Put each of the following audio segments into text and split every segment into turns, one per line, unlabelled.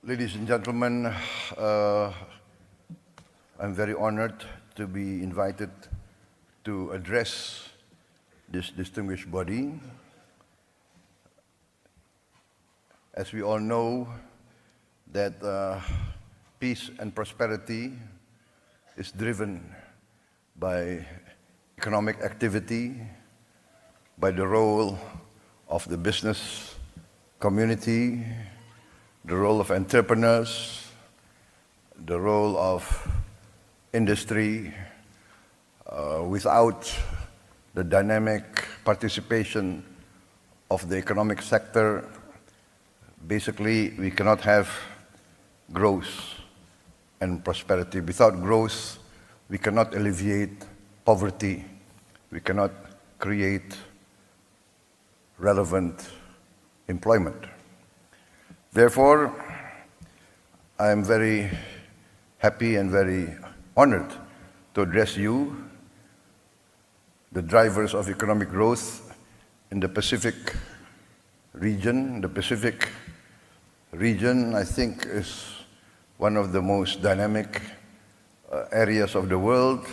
Ladies and gentlemen, I'm very honored to be invited to address this distinguished body. As we all know, that peace and prosperity is driven by economic activity, by the role of the business community, the role of entrepreneurs, the role of industry. Without the dynamic participation of the economic sector, basically we cannot have growth and prosperity. Without growth, we cannot alleviate poverty. We cannot create relevant employment. Therefore, I am very happy and very honored to address you, the drivers of economic growth in the Pacific region. The Pacific region, I think, is one of the most dynamic areas of the world.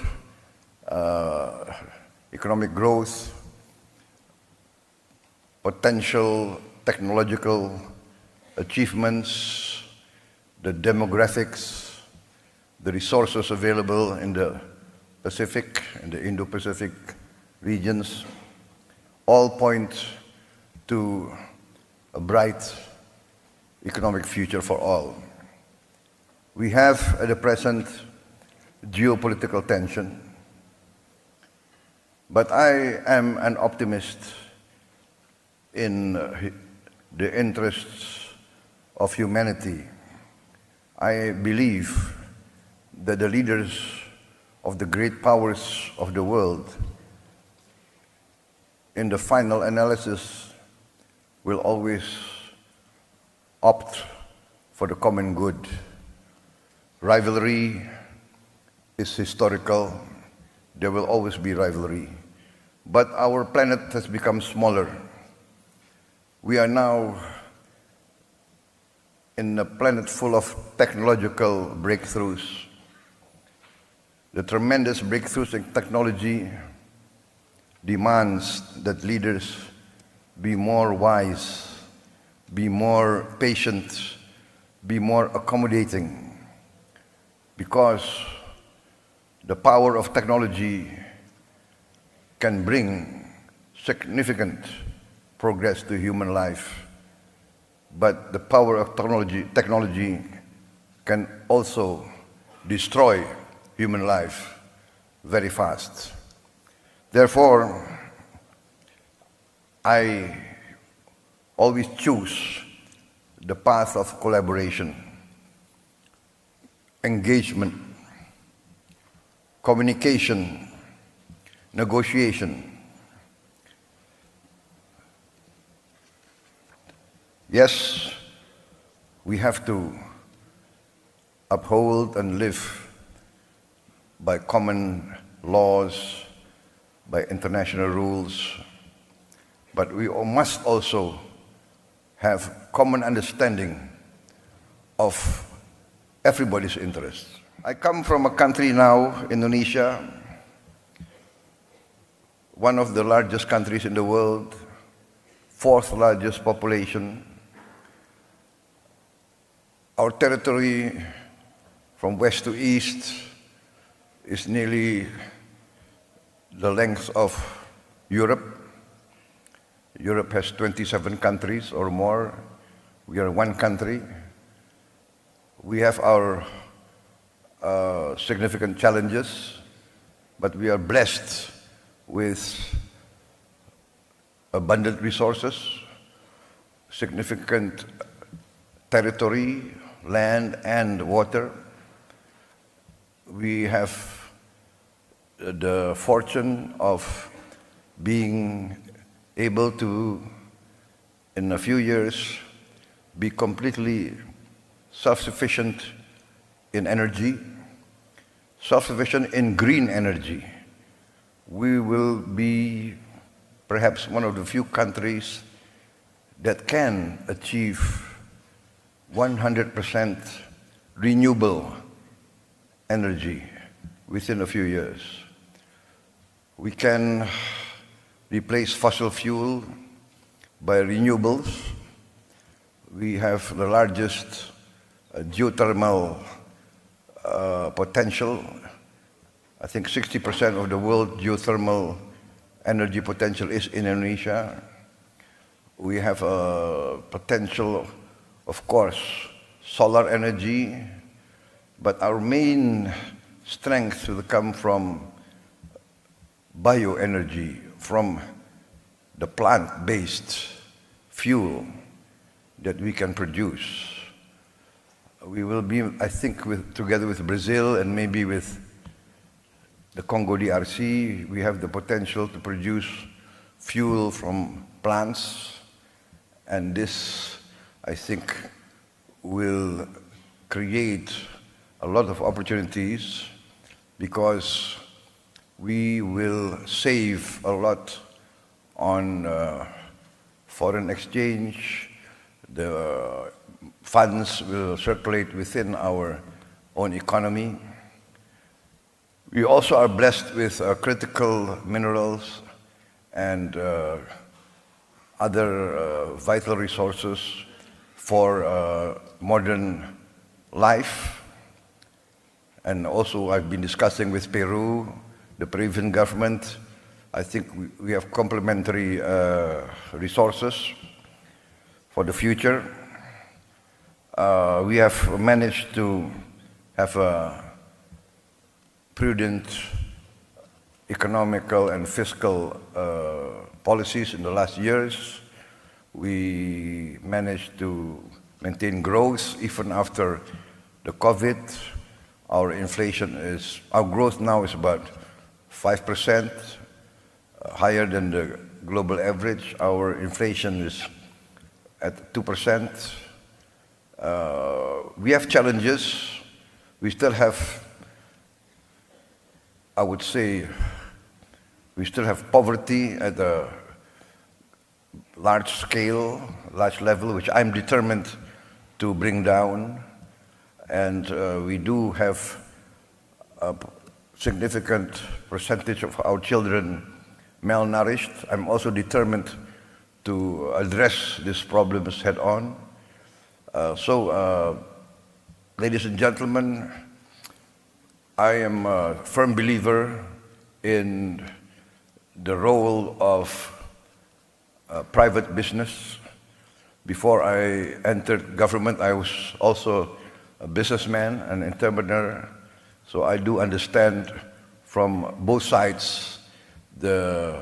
Economic growth, potential technological achievements, the demographics, the resources available in the Pacific and the Indo-Pacific regions all point to a bright economic future for all. We have at the present geopolitical tension, but I am an optimist in the interests of humanity. I believe that the leaders of the great powers of the world, in the final analysis, will always opt for the common good. Rivalry is historical. There will always be rivalry. But our planet has become smaller. We are now in a planet full of technological breakthroughs. The tremendous breakthroughs in technology demands that leaders be more wise, be more patient, be more accommodating, because the power of technology can bring significant progress to human life. But the power of technology can also destroy human life very fast. Therefore, I always choose the path of collaboration, engagement, communication, negotiation. Yes, we have to uphold and live by common laws, by international rules, but we must also have common understanding of everybody's interests. I come from a country now, Indonesia, one of the largest countries in the world, fourth largest population. Our territory from west to east is nearly the length of Europe. Europe has 27 countries or more. We are one country. We have our significant challenges, but we are blessed with abundant resources, significant territory, land and water. We have the fortune of being able to, in a few years, be completely self-sufficient in energy, self-sufficient in green energy. We will be perhaps one of the few countries that can achieve 100% renewable energy within a few years. We can replace fossil fuel by renewables. We have the largest geothermal potential. I think 60% of the world geothermal energy potential is in Indonesia. We have a potential, of course, solar energy, but our main strength will come from bioenergy, from the plant-based fuel that we can produce. We will be, I think, together with Brazil and maybe with the Congo DRC, we have the potential to produce fuel from plants, and this, I think, will create a lot of opportunities because we will save a lot on foreign exchange. The funds will circulate within our own economy. We also are blessed with critical minerals and other vital resources for modern life. And also I've been discussing with Peru, the Peruvian government. I think we have complementary resources for the future. We have managed to have a prudent economical and fiscal policies in the last years. We managed to maintain growth even after the COVID. Our growth now is about 5%, higher than the global average. Our inflation is at 2%. We have challenges. We still have, I would say, we still have poverty at a large scale, large level, which I'm determined to bring down. And we do have a significant percentage of our children malnourished. I'm also determined to address these problems head on. Ladies and gentlemen, I am a firm believer in the role of private business. Before I entered government, I was also a businessman, an entrepreneur, so I do understand from both sides the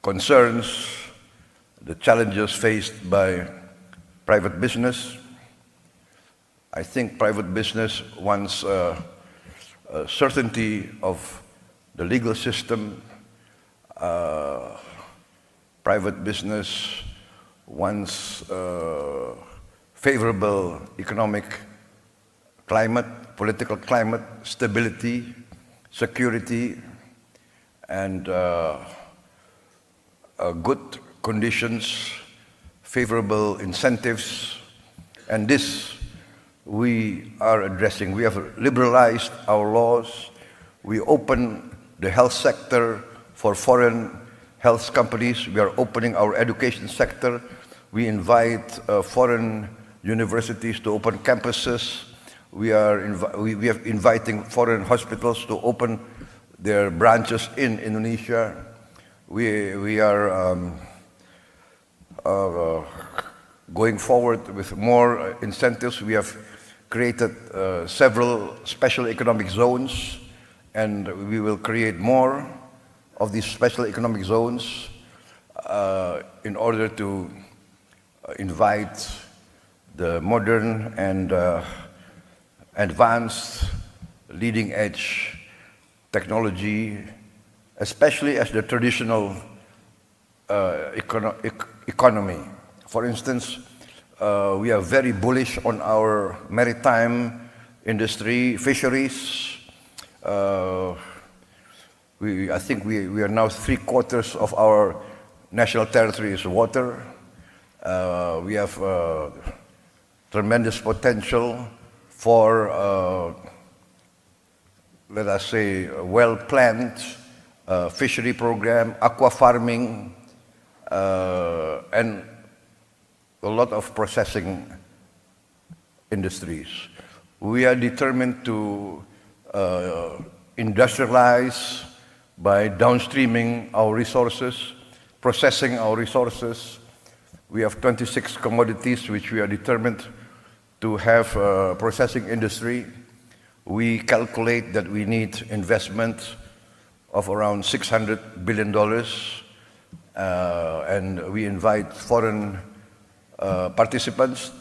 concerns, the challenges faced by private business. I think private business wants certainty of the legal system. Private business wants favorable economic climate, political climate, stability, security, and good conditions, favorable incentives, and this we are addressing. We have liberalized our laws. We open the health sector for foreign health companies. We are opening our education sector. We invite foreign universities to open campuses. We are inviting foreign hospitals to open their branches in Indonesia. We are going forward with more incentives. We have created several special economic zones, and we will create more of these special economic zones in order to invite the modern and advanced leading-edge technology, especially as the traditional economy. For instance, we are very bullish on our maritime industry, fisheries. I think we are now 3/4 of our national territory is water. We have tremendous potential for, let us say, a well-planned fishery program, aqua farming, and a lot of processing industries. We are determined to industrialize by downstreaming our resources, processing our resources. We have 26 commodities which we are determined to have a processing industry. We calculate that we need investment of around $600 billion, and we invite foreign participants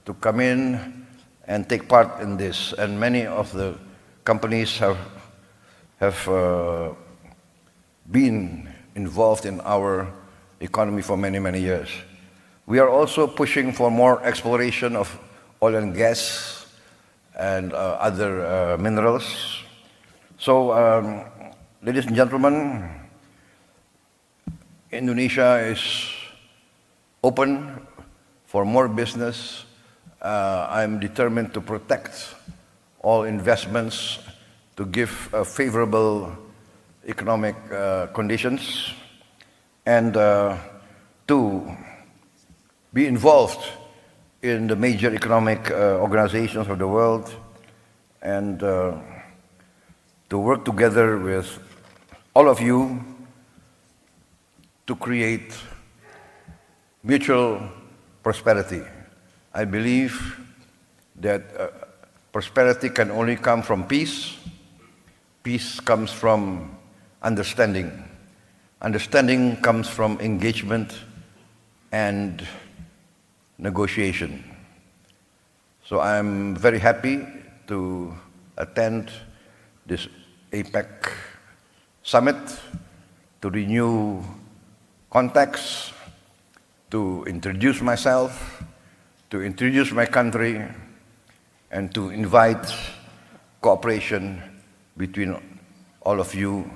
to come in and take part in this. And many of the companies have been involved in our economy for many, many years. We are also pushing for more exploration of oil and gas and other minerals. So, ladies and gentlemen, Indonesia is open for more business. I'm determined to protect all investments, to give favorable economic conditions, and to be involved in the major economic organizations of the world, and to work together with all of you to create mutual prosperity. I believe that prosperity can only come from peace. Peace comes from understanding. Understanding comes from engagement and negotiation. So I'm very happy to attend this APEC summit, to renew contacts, to introduce myself, to introduce my country, and to invite cooperation between all of you,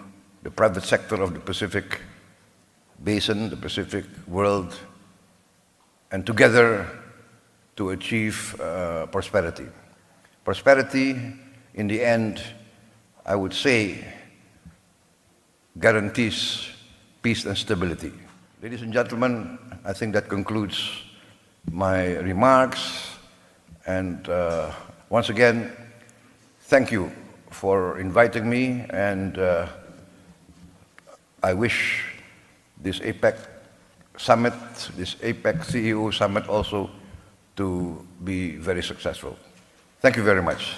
the private sector of the Pacific Basin, the Pacific world, and together to achieve prosperity. Prosperity, in the end, I would say, guarantees peace and stability. Ladies and gentlemen, I think that concludes my remarks. And once again, thank you for inviting me, and I wish this APEC summit, this APEC CEO summit also to be very successful. Thank you very much.